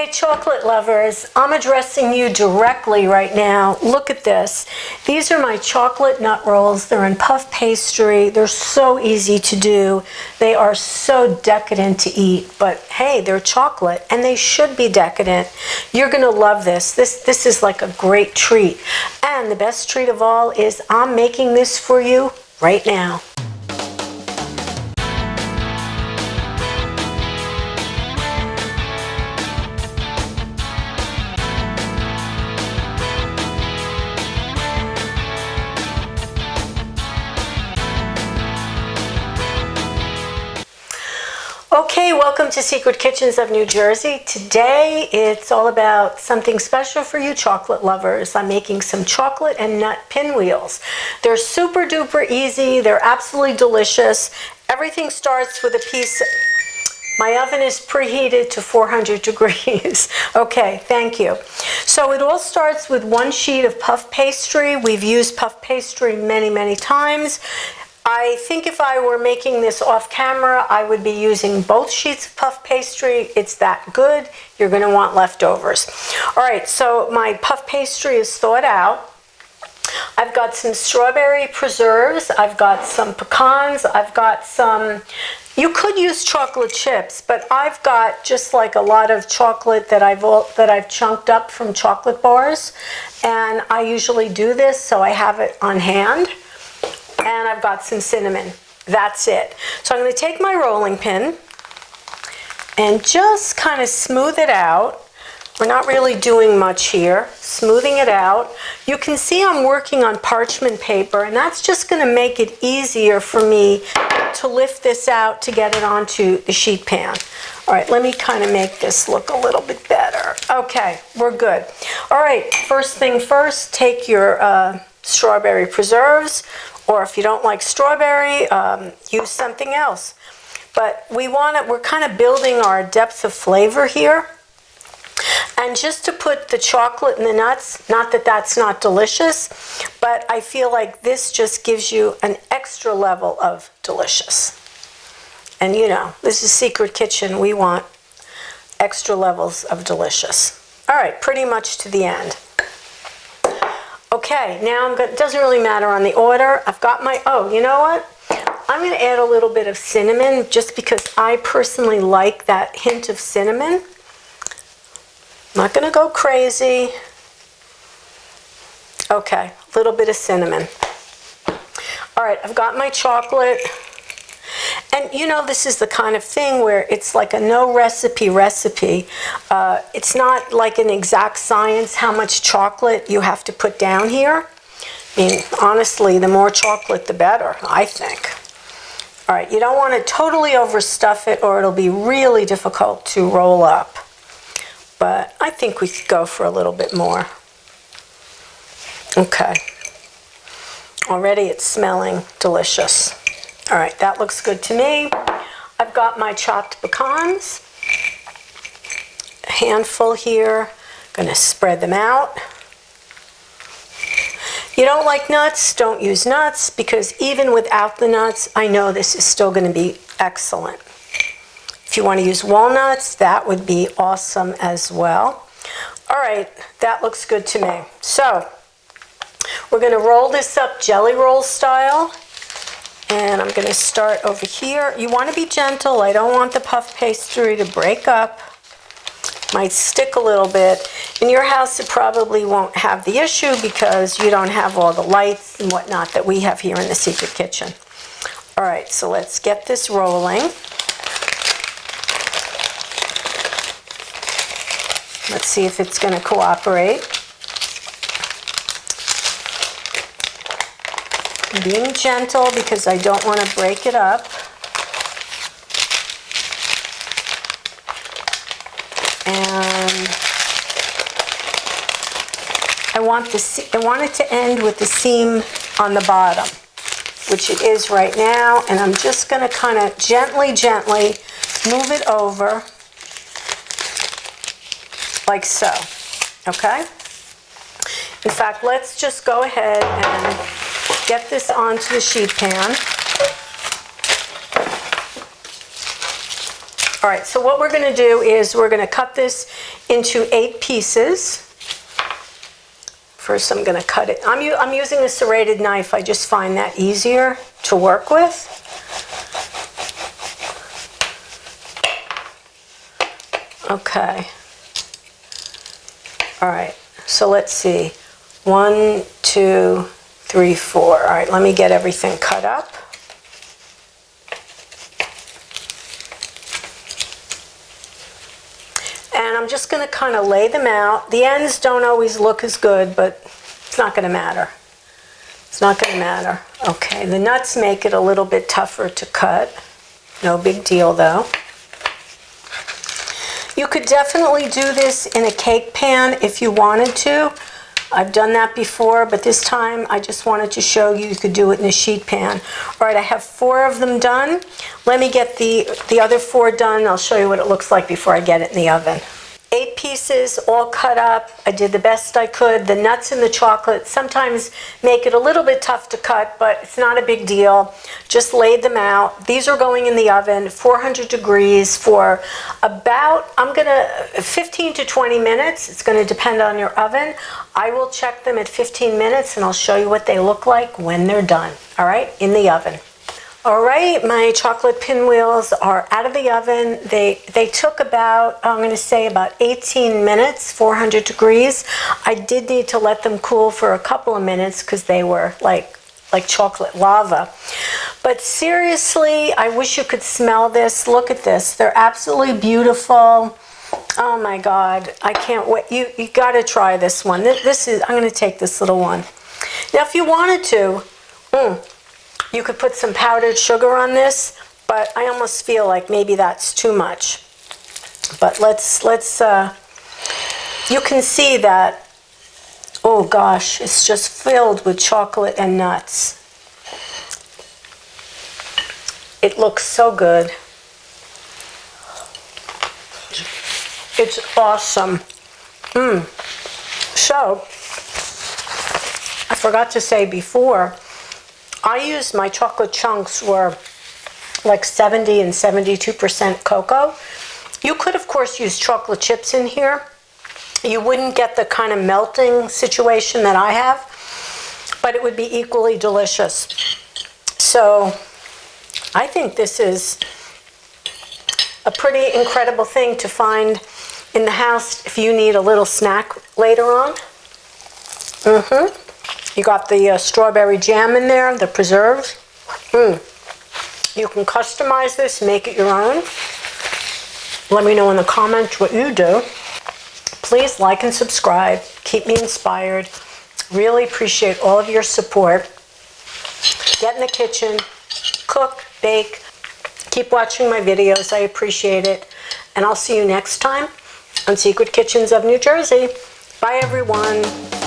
Hey chocolate lovers, I'm addressing you directly right now. Look at this. These are my chocolate nut rolls. They're in puff pastry. They're so easy to do. They are so decadent to eat, but hey, they're chocolate and they should be decadent. You're gonna love this. This is like a great treat. And the best treat of all is I'm making this for you right now. Okay, welcome to Secret Kitchens of New Jersey. Today it's all about something special for you chocolate lovers. I'm making some chocolate and nut pinwheels. They're super duper easy. They're absolutely delicious. Everything starts with a piece. My oven is preheated to 400 degrees. Okay, thank you. So it all starts with one sheet of puff pastry. We've used puff pastry many times. I think if I were making this off camera, I would be using both sheets of puff pastry. It's that good. You're going to want leftovers. All right, so my puff pastry is thawed out. I've got some strawberry preserves. I've got some pecans. I've got some, you could use chocolate chips, but I've got just like a lot of chocolate that I've chunked up from chocolate bars. And I usually do this, so I have it on hand. And I've got some cinnamon. That's it. So I'm going to take my rolling pin and just kind of smooth it out. We're not really doing much here. Smoothing it out. You can see I'm working on parchment paper, and that's just going to make it easier for me to lift this out to get it onto the sheet pan. All right, let me kind of make this look a little bit better. Okay, we're good. All right, first thing first, take your strawberry preserves. Or if you don't like strawberry, use something else. But we're kind of building our depth of flavor here. And just to put the chocolate and the nuts, not that that's not delicious, but I feel like this just gives you an extra level of delicious. And you know, this is Secret Kitchen. We want extra levels of delicious. All right, pretty much to the end. Okay, now it doesn't really matter on the order. I've got my, oh, you know what? I'm going to add a little bit of cinnamon just because I personally like that hint of cinnamon. I'm not going to go crazy. Okay, a little bit of cinnamon. All right, I've got my chocolate. And you know, this is the kind of thing where it's like a no recipe. It's not like an exact science how much chocolate you have to put down here. I mean, honestly, the more chocolate, the better, I think. All right, you don't want to totally overstuff it or it'll be really difficult to roll up. But I think we could go for a little bit more. Okay. Already it's smelling delicious. All right, that looks good to me. I've got my chopped pecans, a handful here. I'm gonna spread them out. You don't like nuts, don't use nuts, because even without the nuts, I know this is still gonna be excellent. If you wanna use walnuts, that would be awesome as well. All right, that looks good to me. So, we're gonna roll this up jelly roll style. And I'm going to start over here. You want to be gentle. I don't want the puff pastry to break up. Might stick a little bit. In your house, it probably won't have the issue because you don't have all the lights and whatnot that we have here in the Secret Kitchen. All right, so let's get this rolling. Let's see if it's going to cooperate. Being gentle because I don't want to break it up. And I want it to end with the seam on the bottom, which it is right now. And I'm just going to kind of gently move it over like so. Okay? In fact, let's just go ahead and get this onto the sheet pan. All right, so what we're gonna do is we're gonna cut this into 8 pieces. First, I'm gonna cut it. I'm using a serrated knife. I just find that easier to work with. Okay. All right, so let's see. 1, 2, 3, 4. All right, let me get everything cut up. And I'm just going to kind of lay them out. The ends don't always look as good, but it's not going to matter. It's not going to matter. Okay, the nuts make it a little bit tougher to cut. No big deal though. You could definitely do this in a cake pan if you wanted to. I've done that before, but this time I just wanted to show you could do it in a sheet pan. All right, I have 4 of them done. Let me get the other 4 done. I'll show you what it looks like before I get it in the oven. 8 pieces all cut up. I did the best I could. The nuts and the chocolate sometimes make it a little bit tough to cut, but it's not a big deal. Just laid them out. These are going in the oven, 400 degrees for about, 15 to 20 minutes. It's going to depend on your oven. I will check them at 15 minutes and I'll show you what they look like when they're done. All right, in the oven. All right, my chocolate pinwheels are out of the oven. They took about, I'm going to say about 18 minutes, 400 degrees. I did need to let them cool for a couple of minutes because they were like chocolate lava. But seriously, I wish you could smell this. Look at this. They're absolutely beautiful. Oh my God, I can't wait. You got to try this one. This is, I'm going to take this little one. Now, if you wanted to, you could put some powdered sugar on this, but I almost feel like maybe that's too much. But you can see that, oh gosh, it's just filled with chocolate and nuts. It looks so good. It's awesome. So, I forgot to say before, I used my chocolate chunks were like 70 and 72% cocoa. You could, of course, use chocolate chips in here. You wouldn't get the kind of melting situation that I have, but it would be equally delicious. So I think this is a pretty incredible thing to find in the house if you need a little snack later on. You got the strawberry jam in there, the preserves. You can customize this, make it your own. Let me know in the comments what you do. Please like and subscribe. Keep me inspired. Really appreciate all of your support. Get in the kitchen, cook, bake. Keep watching my videos. I appreciate it. And I'll see you next time on Secret Kitchens of New Jersey. Bye, everyone.